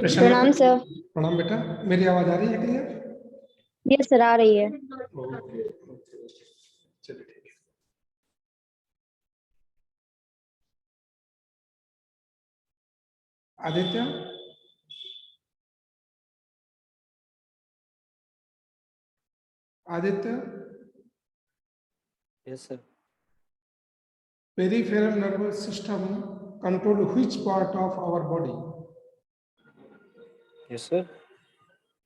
प्रणाम सर। प्रणाम बेटा, मेरी आवाज आ रही है क्लियर? यस सर, आ रही है। ओके, चलिए ठीक है। Aditya, Aditya, yes sir. peripheral nervous system control which part of our body? Yes sir.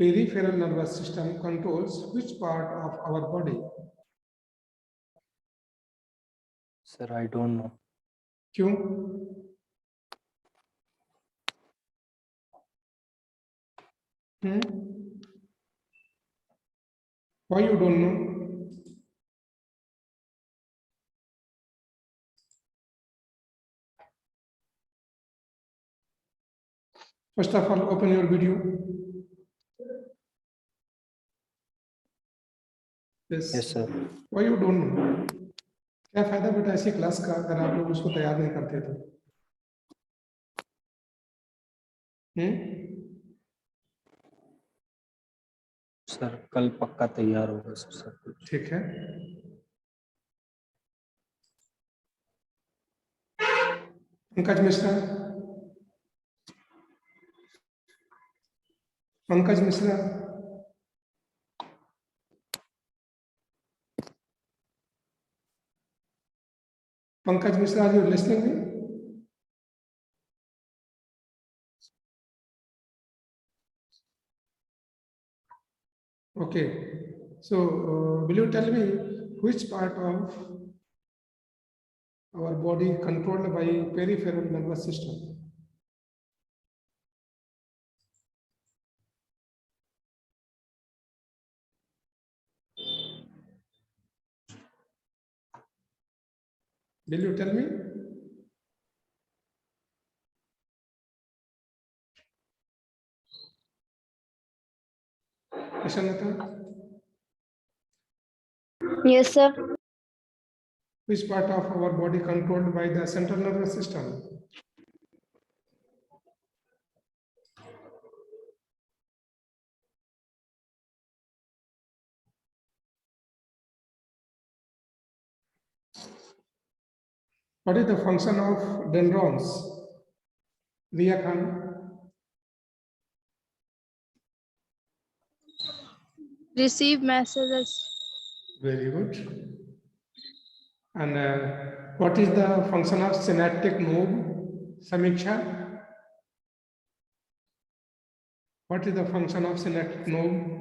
Peripheral nervous system controls which part of our body? Sir I don't know. क्यों? Why you don't know? First of all, open your video. Yes. Yes sir. Why you don't know? क्या फायदा बेटा ऐसी class का अगर आप लोग उसको तैयार नहीं करते तो? सर कल पक्का तैयार होगा सर सब कुछ। ठीक है। Pankaj Mishra, Pankaj Mishra, Pankaj Mishra, are you listening me? Okay, so will you tell me which part of our body controlled by peripheral nervous system? Will you tell me? Ishanata, yes sir. which part of our body controlled by the central nervous system? What is the function of dendrons? Riya Khan, receive messages. very good. And what is the function of synaptic node? Samiksha, what is the function of synaptic node?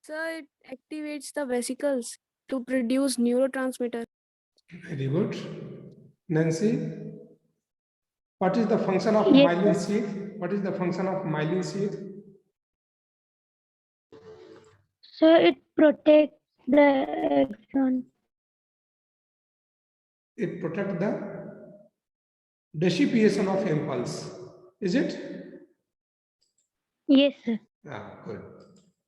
Sir, it activates the vesicles to produce neurotransmitter. Very good. Nancy, what is the function of Yes, myelin sheath? What is the function of myelin sheath? sir, it protects the axon. It protects the dissipation of impulse. Is it? Yes sir. Good,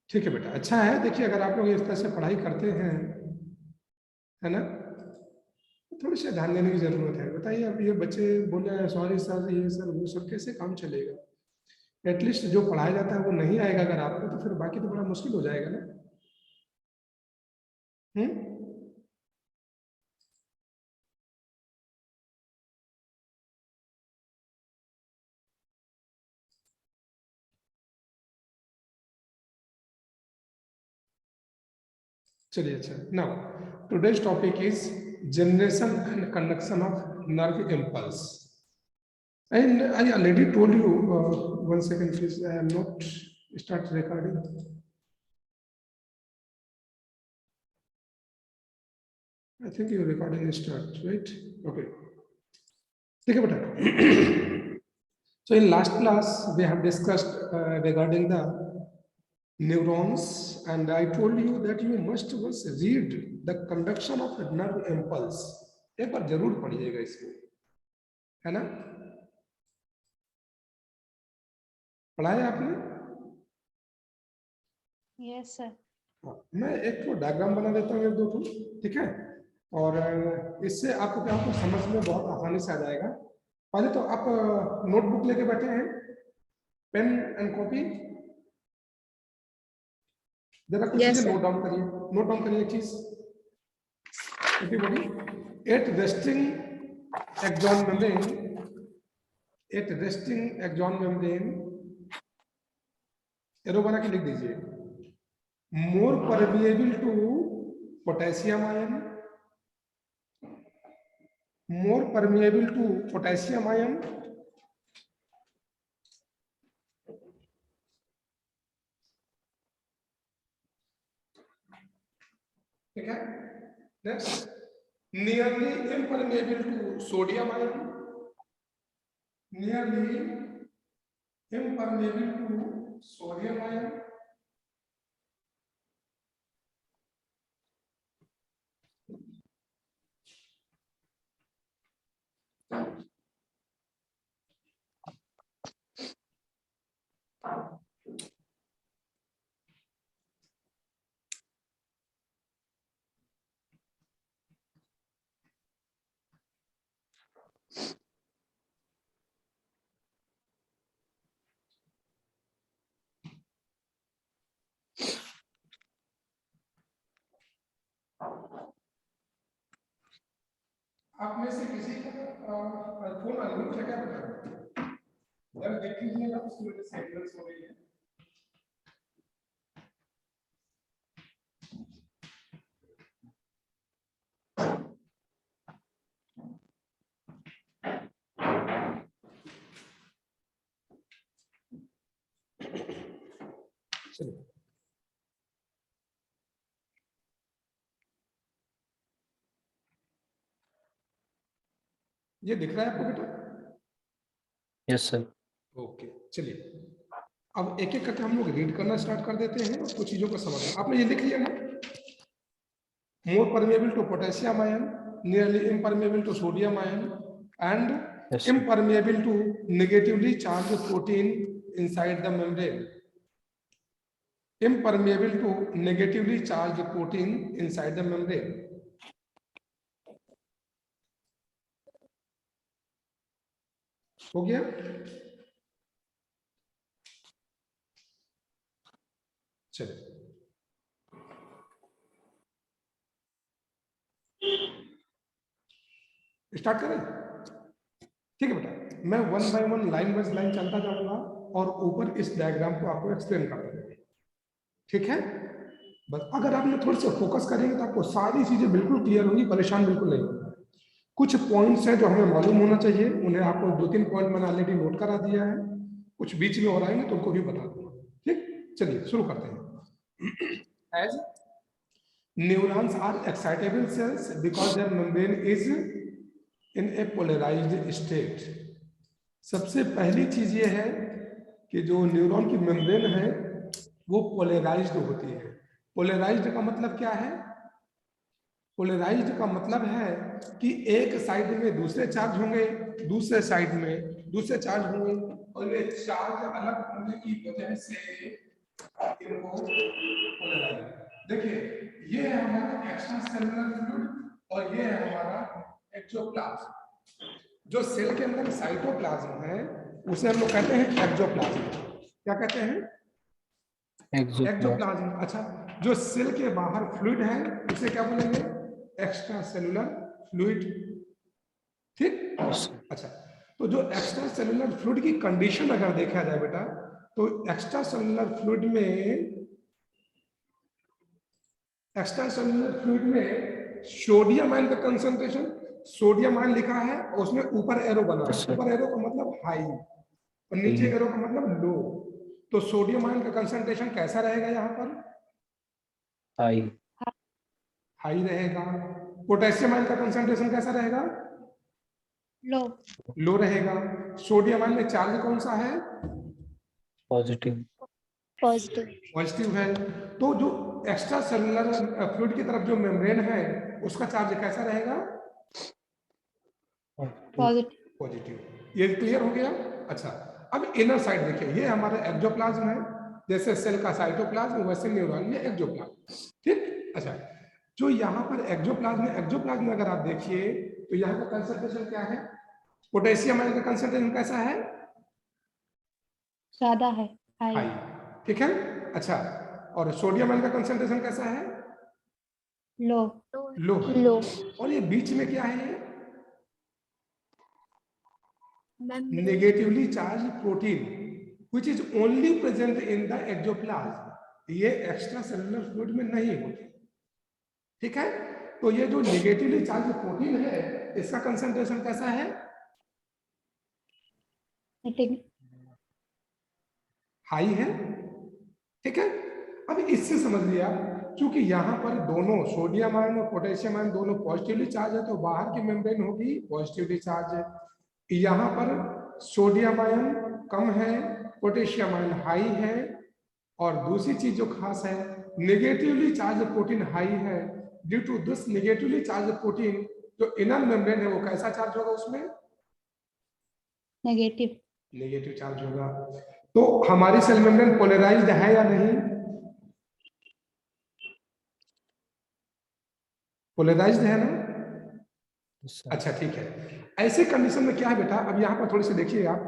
ठीक है बेटा, अच्छा है। देखिए अगर आप लोग इस तरह से पढ़ाई करते हैं, है ना, तो थोड़ी सी ध्यान देने की जरूरत है। बताइए अब ये बच्चे बोले सॉरी सर, ये सर वो सर, कैसे काम चलेगा? एटलीस्ट जो पढ़ाया जाता है वो नहीं आएगा अगर आपको, तो फिर बाकी तो बड़ा मुश्किल हो जाएगा ना। चलिए अच्छा, now today's topic is generation and conduction of nerve impulse. And I already told you, one second please, I am not start recording. I think your recording is start, right? Okay. ठीक है बेटा। So in last class we have discussed regarding the neurons, and I told you that you must once read the conduction of nerve impulse. एक बार जरूर पढ़िएगा इसको, है ना? पढ़ाया आपने? Yes sir. मैं एक तो डायग्राम बना देता हूँ, एक दो ठो, ठीक है? और इससे आपको क्या होगा, समझ में बहुत आसानी से आ जाएगा। पहले तो आप नोटबुक लेके बैठे हैं, पेन एंड कॉपी, जरा कुछ Yes, चीजें sir. नोट डाउन करिए एक चीज। Everybody, at resting axon membrane, at resting axon membrane, arrow बना के लिख दीजिए, more permeable to potassium ion, more permeable to potassium ion, ठीक है। Next, nearly impermeable to sodium ion, nearly impermeable to sodium ion, आप में से किसी का फोन अनम्यूट है क्या बेटा? जरा देख लीजिएगा, उसकी वजह से एरर्स हो रही है। चलिए, ये दिख रहा है आपको बेटा? Yes sir. ओके, चलिए अब एक एक करके हम लोग रीड करना स्टार्ट कर देते हैं और कुछ चीजों को समझना। आपने ये लिख लिया ना, more permeable to potassium ion, nearly impermeable to sodium ion, and Yes, sir. impermeable to negatively charged protein inside the membrane. Impermeable to negatively charged protein inside the membrane. हो गया? चलिए, स्टार्ट करें? ठीक है बेटा, मैं one by one, line by line चलता जाऊंगा और ऊपर इस डायग्राम को आपको एक्सप्लेन कर दूंगा, ठीक है? बस अगर आपने थोड़ा सा फोकस करेंगे तो आपको सारी चीजें बिल्कुल क्लियर होंगी, परेशान बिल्कुल नहीं होगा। कुछ पॉइंट्स हैं जो हमें मालूम होना चाहिए, उन्हें आपको 2-3 पॉइंट मैंने ऑलरेडी नोट करा दिया है, कुछ बीच में और आएंगे तो उनको भी बता दूंगा, ठीक? चलिए शुरू करते हैं। As neurons are excitable cells because their membrane is in a polarised state. सबसे पहली चीज ये है कि जो न्यूरॉन की मेम्ब्रेन है वो पोलराइज्ड होती है। पोलराइज्ड का मतलब क्या है? पोलराइज्ड का मतलब है कि एक साइड में दूसरे चार्ज होंगे, दूसरे साइड में दूसरे चार्ज होंगे, और ये चार्ज अलग होने की वजह से इनको पोलराइज्ड। देखिए, ये है हमारा एक्स्ट्रा सेलुलर फ्लूइड और ये है हमारा एक्टोप्लाज्म। जो सेल के अंदर साइटोप्लाज्म है उसे हम लोग कहते हैं एक्टोप्लाज्म। क्या कहते हैं? एक्टोप्लाज्म। अच्छा, जो सेल के बाहर फ्लूइड है उसे क्या बोलेंगे? एक्स्ट्रा सेलुलर फ्लूइड, ठीक? अच्छा, तो जो एक्स्ट्रा सेलुलर फ्लूइड की कंडीशन अगर देखा जाए बेटा, तो एक्स्ट्रा सेलुलर फ्लूइड में सोडियम आयन का कंसंट्रेशन, सोडियम आयन लिखा है और उसमें ऊपर एरो बना है। ऊपर एरो का मतलब हाई और नीचे एरो का मतलब लो। तो सोडियम आयन का कंसंट्रेशन कैसा रहेगा? यहाँ पर हाई रहेगा। पोटेशियम आयन का कंसंट्रेशन कैसा रहेगा? लो रहेगा। सोडियम आयन में चार्ज कौन सा है? पॉजिटिव है। तो जो एक्स्ट्रा सेलुलर फ्लूइड की तरफ जो मेम्ब्रेन है उसका चार्ज कैसा रहेगा? पॉजिटिव। ये क्लियर हो गया? अच्छा, अब इनर साइड देखिए, ये हमारा एक्टोप्लाज्म है। जैसे सेल का साइटोप्लाज्म वैसे न्यूरॉन में एक्टोप्लाज्म, ठीक? अच्छा, जो यहाँ पर एक्सोप्लाज्म में अगर आप देखिए तो यहाँ का कंसंट्रेशन क्या है, पोटेशियम आयन का कंसंट्रेशन कैसा है, ज्यादा है, हाई, हाई, ठीक है। अच्छा, और सोडियम आयन का कंसंट्रेशन कैसा है, लो, लो है। लो, और ये बीच में क्या है, membrane. Negatively charge protein which is only present in the axoplasm, ये एक्स्ट्रा सेलुलर फ्लूइड में नहीं होती, ठीक है। तो ये जो नेगेटिवली चार्ज प्रोटीन है इसका कंसंट्रेशन कैसा है, हाई है, ठीक है। अब इससे समझ लिया, क्योंकि यहाँ पर दोनों सोडियम आयन और पोटेशियम आयन दोनों पॉजिटिवली चार्ज है तो बाहर की मेम्ब्रेन होगी पॉजिटिवली चार्ज है। यहाँ पर सोडियम आयन कम है, पोटेशियम आयन हाई है, और दूसरी चीज जो खास है, नेगेटिवली चार्ज प्रोटीन हाई है। Due to this negatively charge protein, जो इनर मेम्ब्रेन है वो कैसा चार्ज होगा, उसमें नेगेटिव, नेगेटिव चार्ज होगा। तो हमारी सेल मेम्ब्रेन पोलराइज्ड है या नहीं, पोलराइज्ड है ना। Yes, sir. अच्छा ठीक है, ऐसे कंडीशन में क्या है बेटा, अब यहाँ पर थोड़ी सी देखिए आप,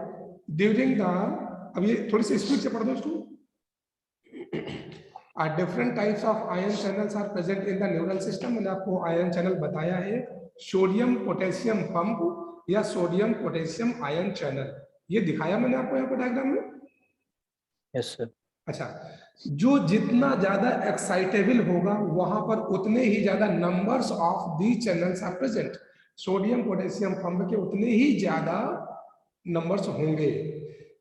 ड्यूरिंग द, अब ये थोड़ी सी स्पीड से पढ़ दो इसको। Different types of ion channels are present in the neural system. मैंने आपको आयन चैनल बताया है, सोडियम पोटेशियम पंप या सोडियम पोटेशियम आयन चैनल, ये दिखाया मैंने आपको यहाँ पर डायग्राम में। Yes, sir. अच्छा, जो जितना ज्यादा एक्साइटेबल होगा वहां पर उतने ही ज्यादा numbers of the channels are present. Sodium potassium pump के उतने ही ज्यादा नंबर्स होंगे।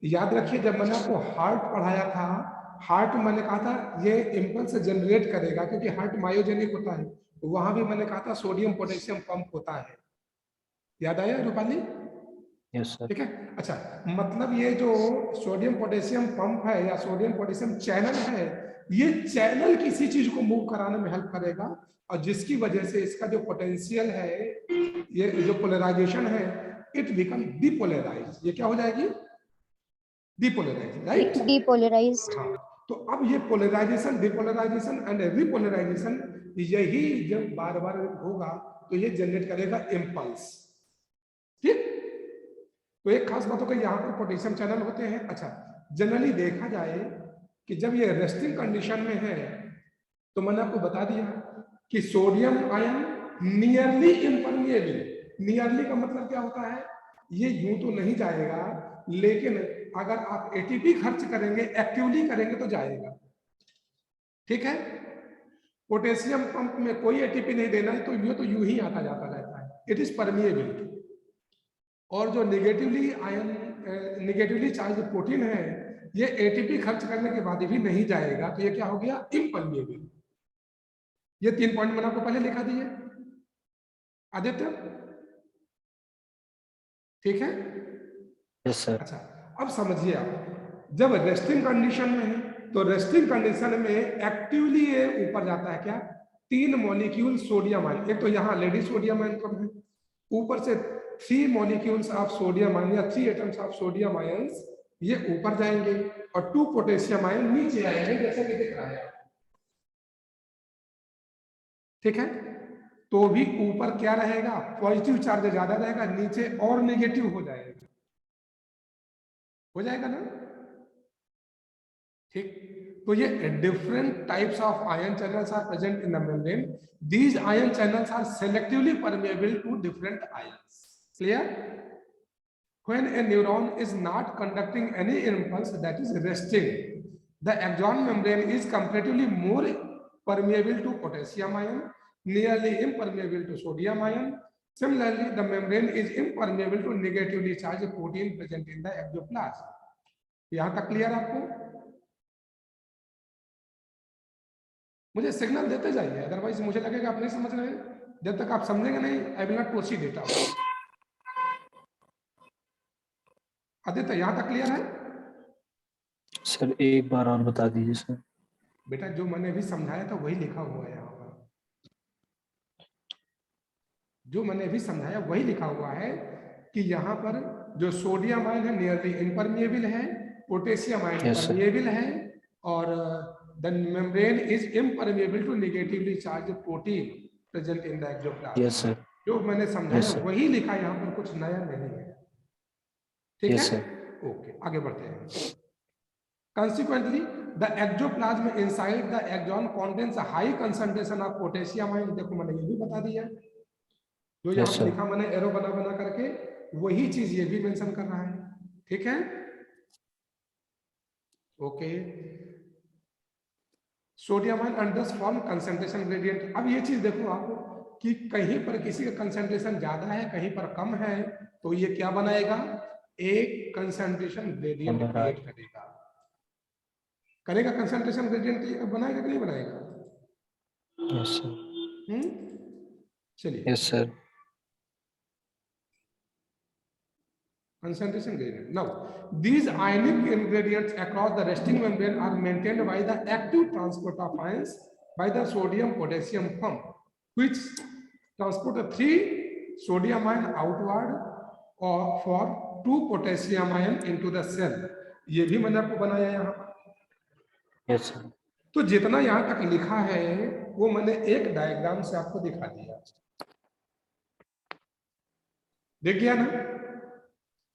याद रखिए, जब मैंने आपको हार्ट पढ़ाया था, हार्ट मैंने कहा था ये इम्पल्स जनरेट करेगा क्योंकि हार्ट मायोजेनिक होता है, वहां भी मैंने कहा था सोडियम पोटेशियम पंप होता है। याद आया रूपाली? Yes, sir. ठीक है। अच्छा, मतलब ये जो सोडियम पोटेशियम पंप है या सोडियम पोटेशियम चैनल है, ये चैनल किसी चीज को मूव कराने में हेल्प करेगा, और जिसकी वजह से इसका जो पोटेंशियल है, ये जो पोलराइजेशन है, इट बिकम डिपोलराइज। ये क्या हो जाएगी, डिपोलराइज, राइट। डीपोलराइज्ड, हाँ, तो अब ये पोलराइजेशन, डिपोलराइजेशन एंड रिपोलराइजेशन, यही जब बार बार होगा तो ये जनरेट करेगा इम्पल्स, ठीक। तो एक खास बात होगा, यहाँ पर पोटेशियम चैनल होते हैं। अच्छा, जनरली देखा जाए कि जब ये रेस्टिंग कंडीशन में है, तो मैंने आपको बता दिया कि sodium ion nearly impermeable. Nearly का मतलब क्या होता है, ये यूं तो नहीं जाएगा, लेकिन अगर आप एटीपी खर्च करेंगे, एक्टिवली करेंगे तो जाएगा, ठीक है। पोटेशियम पंप में कोई एटीपी नहीं देना है, तो ये तो यूं ही आता जाता रहता है, इट इज परमिएबल। और जो नेगेटिवली चार्ज प्रोटीन है, ये एटीपी खर्च करने के बाद भी नहीं जाएगा, तो ये क्या हो गया, इम्परमिएबल। ये 3 पॉइंट मैंने आपको पहले लिखा दिए आदित्य, ठीक है। Yes, sir. अच्छा, अब समझिए आप, जब रेस्टिंग कंडीशन में है तो रेस्टिंग कंडीशन में एक्टिवली ये ऊपर जाता है क्या, 3 मॉलिक्यूल सोडियम आयन, एक तो यहाँ लेडी सोडियम आयन कम है, ऊपर से 3 मॉलिक्यूल्स ऑफ सोडियम आयन या 3 एटम्स ऑफ सोडियम आयंस ये ऊपर जाएंगे, और 2 पोटेशियम आयन नीचे आएंगे, जैसे कि दिख रहा है, ठीक है। तो भी ऊपर क्या रहेगा, पॉजिटिव चार्ज ज्यादा रहेगा, नीचे और नेगेटिव हो जाएगा ना, ठीक। तो ये different types of ion channels are present in the membrane. These ion channels are selectively permeable to different ions. Clear? When a neuron is not conducting any impulse, that is resting, the axon membrane is comparatively more permeable to potassium ion, nearly impermeable to sodium ion. Similarly, the membrane is impermeable to negatively charged protein present in the exoplasm. यहाँ तक clear आपको? मुझे signal देते जाइए, otherwise मुझे लगेगा आप नहीं समझ रहे हैं। जब तक आप समझेंगे नहीं, I will not proceed it. Aditya यहाँ तक क्लियर है? सर एक बार और बता दीजिए सर। बेटा जो मैंने अभी समझाया था वही लिखा हुआ है यहाँ पर, जो मैंने अभी समझाया वही लिखा हुआ है कि यहाँ पर जो सोडियम आयन है नियरली इम्परमिएबल है, potassium ion Yes, sir. Permeable है, और the membrane is impermeable to negatively charge protein. Present in the axoplasm. Yes sir. जो मैंने Yes, समझाया sir. वही लिखा है, यहाँ पर कुछ नया नहीं है। ठीक Yes, है, sir. ओके आगे बढ़ते हैं। Consequently, the ectoplasm inside the axon contains a high concentration of potassium ion। देखो मैंने ये भी बता दिया, जो यहाँ Yes, पे sir. लिखा मैंने एरो बना बना करके, वही चीज ये भी मेंशन कर रहा है। ठीक है, ओके। सोडियम आयन एंड दस फॉर्म कंसंट्रेशन ग्रेडियंट। अब ये चीज देखो आप कि कहीं पर किसी का कंसंट्रेशन ज्यादा है, कहीं पर कम है, तो ये क्या बनाएगा, एक कंसंट्रेशन ग्रेडियंट क्रिएट करेगा। करेगा कंसंट्रेशन ग्रेडियंट बनाएगा कि नहीं बनाएगा? Yes, sir. चलिए, Yes, sir. concentration gradient. Now, these ionic ingredients across the resting membrane are maintained by the active transport of ions by the sodium-potassium pump, which transport the 3 sodium ion outward or for 2 potassium ion into the cell। ये भी मैंने आपको बनाया यहाँ पर। Yes, sir. तो जितना यहाँ तक लिखा है वो मैंने एक डायग्राम से आपको दिखा दिया, देख गया ना?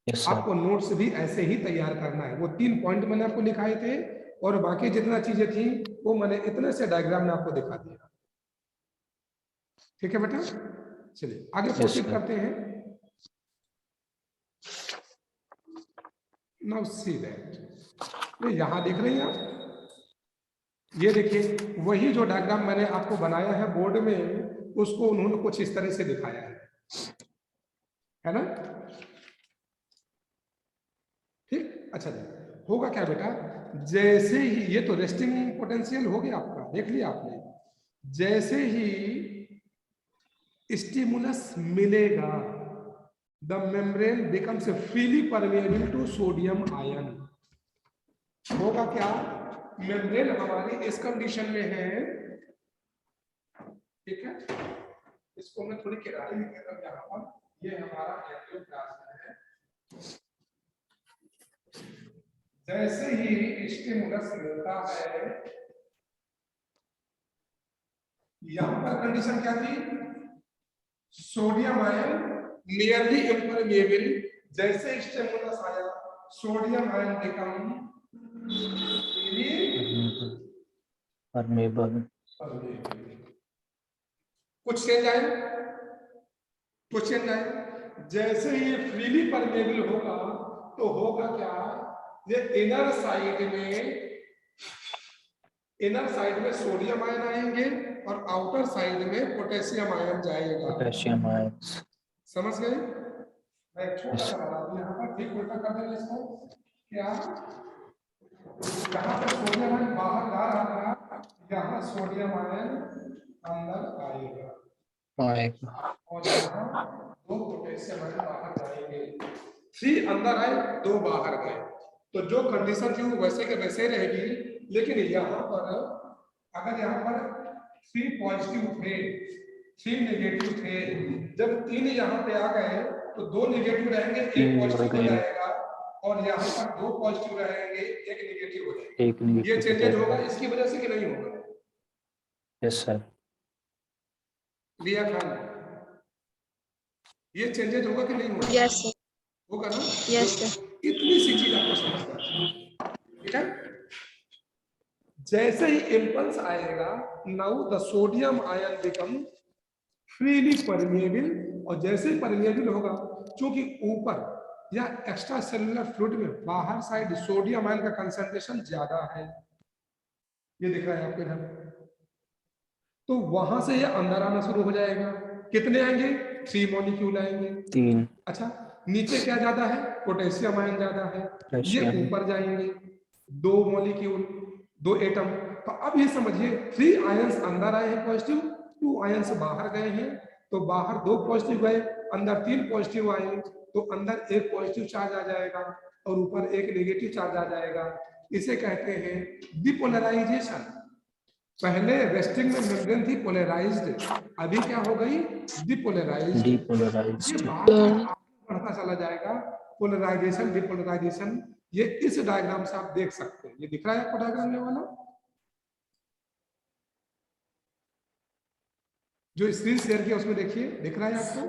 Yes, sir. आपको नोट्स भी ऐसे ही तैयार करना है। वो 3 पॉइंट मैंने आपको लिखाए थे और बाकी जितना चीजें थी वो मैंने इतने से डायग्राम में आपको दिखा दिया। ठीक है बेटा, चलिए आगे Yes, प्रोसीड sir. करते हैं। नाउ सी दैट, ये यहां देख रहे हैं आप, ये देखिए वही जो डायग्राम मैंने आपको बनाया है बोर्ड में, उसको उन्होंने कुछ इस तरह से दिखाया है ना? ठीक, अच्छा जी। होगा क्या बेटा, जैसे ही ये तो रेस्टिंग पोटेंशियल हो गया आपका, देख लिया आपने। जैसे ही स्टिमुलस मिलेगा, the membrane becomes freely permeable to sodium ion. होगा क्या, मेम्ब्रेन हमारी इस कंडीशन में है, ठीक है, इसको मैं थोड़ी किनारे में कर यहाँ पर, ये हमारा एंजियोप्लाज्म है। जैसे ही स्टिमुलस मिलता है, यहां पर कंडीशन क्या थी, सोडियम आयन नियरली इम्परमेबल। जैसे स्टिमुलस आया, सोडियम आयन बिकम Permeable. कुछ चेंज आए, कुछ चेंज आए। जैसे ही फ्रीली परमेबल होगा तो होगा क्या, ये इनर साइड में सोडियम आयन आएंगे और आउटर साइड में पोटेशियम आयन जाएगा। Potassium ions. समझ गए? मैं एक छोटा सा बता दूं, यहाँ पर ठीक उल्टा कर देंगे इसको। क्या, यहाँ पर सोडियम आयन बाहर जा रहा था, यहाँ सोडियम आयन अंदर आएगा और यहाँ 2 पोटेशियम आयन बाहर जाएंगे। 3 अंदर आए, 2 बाहर गए, तो जो कंडीशन थी वो वैसे के वैसे रहेगी। लेकिन यहाँ पर अगर यहाँ पर 3 पॉजिटिव थे, 3 नेगेटिव थे, जब 3 यहाँ पे आ गए तो 2 नेगेटिव रहेंगे, 1 पॉजिटिव हो जाएगा, और यहाँ पर 2 पॉजिटिव रहेंगे, 1 नेगेटिव हो जाएगा। ये चेंजेस होगा इसकी वजह से कि नहीं होगा? Yes, sir. लिया खान, ये चेंजेस होगा कि नहीं होगा? Yes, sir. होगा ना? Yes, sir. इतनी सी चीज आपको समझना है, ठीक है? जैसे ही इम्पल्स आएगा, now the sodium ion become freely permeable, और जैसे ही परमेबल होगा, क्योंकि ऊपर या एक्स्ट्रा सेलुलर फ्लूइड में बाहर साइड सोडियम आयन का कंसंट्रेशन ज्यादा है, ये दिख रहा है आपको इधर, तो वहां से ये अंदर आना शुरू हो जाएगा। कितने आएंगे? 3 मॉलिक्यूल आएंगे। 3. अच्छा, नीचे क्या ज्यादा है? पोटेशियम आयन ज्यादा है, ये Potassium. ऊपर जाएंगे 2 मॉलिक्यूल, 2 एटम। तो अब ये समझिए 3 आयंस अंदर आए हैं पॉजिटिव, 2 आयंस बाहर गए हैं, तो बाहर 2 पॉजिटिव गए, अंदर 3 पॉजिटिव आए, तो अंदर 1 पॉजिटिव चार्ज आ जाएगा और ऊपर 1 नेगेटिव चार्ज आ जाएगा। इसे कहते हैं डिपोलराइजेशन। पहले रेस्टिंग में मेम्ब्रेन थी पोलराइज्ड, अभी क्या हो गई? डिपोलराइज्ड। Depolarized. ये बार बढ़ता चला जाएगा, पोलराइजेशन डिपोलराइजेशन। ये इस डायग्राम से आप देख सकते हैं, ये दिख रहा है आपको डायग्राम में वाला, जो स्क्रीन शेयर किया उसमें देखिए, दिख रहा है आपको?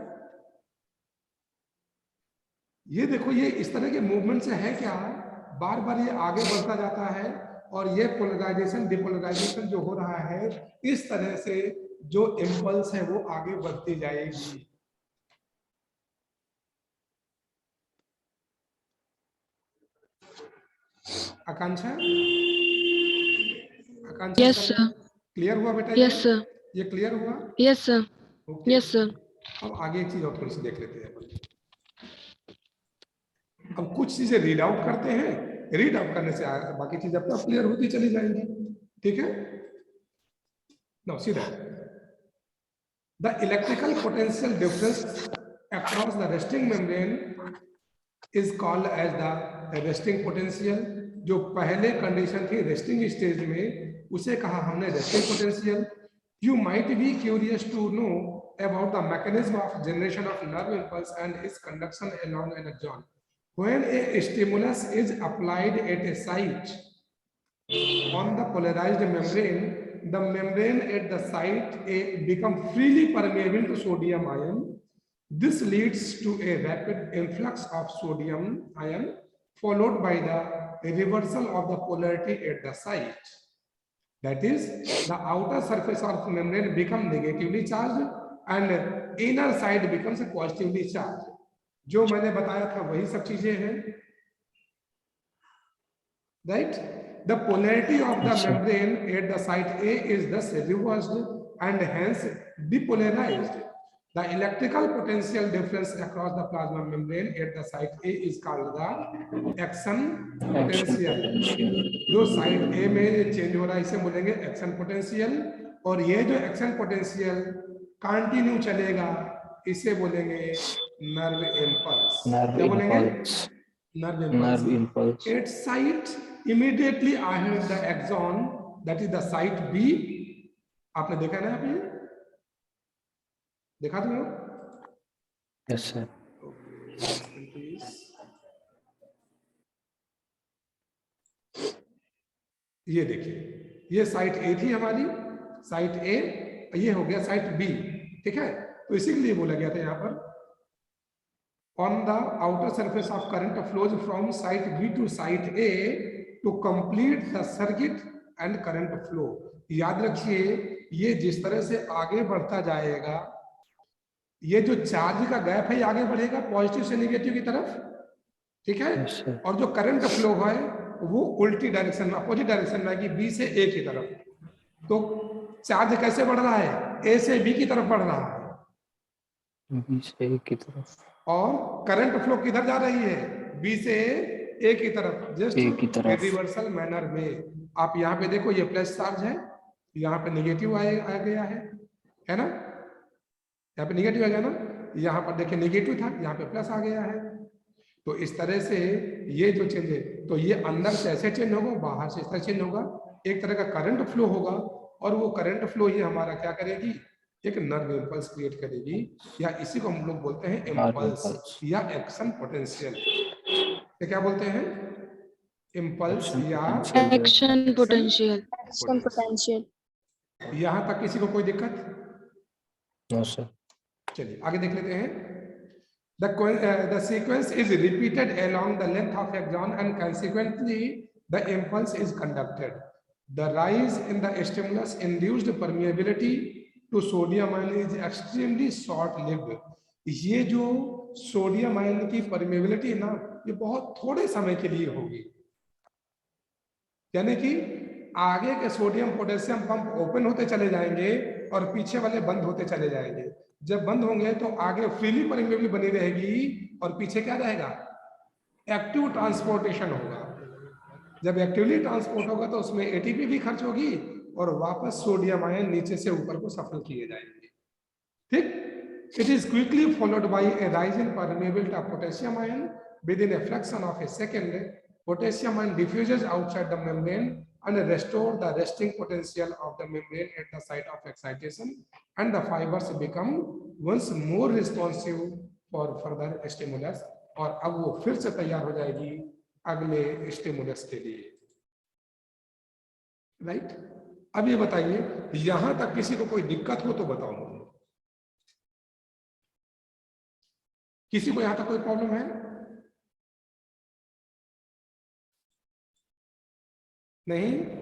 ये देखो, ये इस तरह के मूवमेंट से है क्या, बार बार ये आगे बढ़ता जाता है और ये पोलराइजेशन डिपोलराइजेशन जो हो रहा है, इस तरह से जो इम्पल्स है वो आगे बढ़ती जाएगी। आकांक्षा, आकांक्षा, Yes, sir. क्लियर हुआ बेटा? Yes, sir. ये क्लियर हुआ? Yes, sir. Okay. Yes, sir. अब आगे एक चीज और थोड़ी सी देख लेते हैं अपन। अब कुछ चीजें रीड आउट करते हैं, रीड आउट करने से बाकी चीजें अपना क्लियर होती चली जाएंगी। ठीक है? Now see that the electrical potential difference across the resting membrane is called as the resting potential. जो पहले कंडीशन थी रेस्टिंग स्टेज में, उसे कहा हमने resting potential. You might be curious to know about the mechanism of generation of nerve impulse and its conduction along an axon. When a stimulus is applied at a site on the polarized membrane, the membrane at the site A become freely permeable to sodium ion. This leads to a rapid influx of sodium ion followed by the reversal of the polarity at the site. That is, the outer surface of membrane become negatively charged and inner side becomes positively charged. जो मैंने बताया था वही सब चीजें हैं, right? The polarity of the membrane at the site A is thus reversed and hence depolarized. The electrical potential difference across the plasma membrane at the site A is called the action potential. जो side A में change हो रहा है इसे बोलेंगे action potential, और ये जो एक्शन पोटेंशियल कंटिन्यू चलेगा इसे बोलेंगे नर्व इम्पल्स। क्या बोलेंगे? Nerve impulse. At site immediately ahead the axon, that is the site B. आपने देखा ना? अभी देखा तुम? Yes sir. ये देखिए, ये साइट ए थी हमारी, साइट ए, ये हो गया साइट बी। ठीक है? तो इसी के लिए बोला गया था यहाँ पर on the outer surface of current flows from site B to site A to complete the circuit and current flow. याद रखिए, ये जिस तरह से आगे बढ़ता जाएगा, ये जो चार्ज का गैप है आगे बढ़ेगा पॉजिटिव से नेगेटिव की तरफ। ठीक है? और जो करंट फ्लो है वो उल्टी डायरेक्शन में, अपोजिट डायरेक्शन में आएगी, बी से ए की तरफ। तो चार्ज कैसे बढ़ रहा है? ए से बी की तरफ बढ़ रहा है, बी से ए की तरफ। और करंट फ्लो किधर जा रही है? बी से ए की तरफ, जस्ट रिवर्सल मैनर में। आप यहाँ पे देखो, ये प्लस चार्ज है, यहाँ पे नेगेटिव आ गया है ना? यहाँ पे नेगेटिव आ गया ना? यहाँ पर देखिए नेगेटिव था, यहाँ पे प्लस आ गया है। तो इस तरह से ये जो चेंज है, तो ये अंदर से ऐसे चेंज होगा, बाहर से इस तरह चेंज होगा। एक तरह का करंट फ्लो होगा, और वो करंट फ्लो ही हमारा क्या करेगी? एक नर्व इम्पल्स क्रिएट करेगी, या इसी को हम लोग बोलते हैं इम्पल्स या एक्शन पोटेंशियल। तो क्या बोलते हैं? इम्पल्स या Action potential. Action potential. यहाँ तक किसी को कोई दिक्कत? No sir. चलिए आगे देख लेते हैं। The sequence is repeated along the length of axon and consequently the impulse is conducted. The rise in the stimulus induced permeability to sodium ion is extremely short-lived. ये जो सोडियम आयन की permeability है ना, ये बहुत थोड़े समय के लिए होगी। यानी कि आगे के सोडियम पोटेशियम पंप ओपन होते चले जाएंगे और पीछे वाले बंद होते चले जाएंगे। जब बंद होंगे तो आगे फ्रीली परमेबिलिटी बनी रहेगी, और पीछे क्या रहेगा? एक्टिव ट्रांसपोर्टेशन होगा। जब एक्टिवली ट्रांसपोर्ट होगा तो उसमें एटीपी भी खर्च होगी, और वापस सोडियम आयन नीचे से ऊपर को सफल किए जाएंगे। ठीक? It is quickly followed by a rise in permeability of potassium ion. Within a fraction of a second, potassium ion diffuses outside the membrane and restore the resting potential of the membrane at the site of excitation, and the fibers become once more responsive for further stimulus. और अब वो फिर से तैयार हो जाएगी अगले stimulus के लिए। राइट? अब ये बताइए, यहां तक किसी को कोई दिक्कत हो तो बताओ। किसी को यहाँ तक कोई प्रॉब्लम है? नहीं?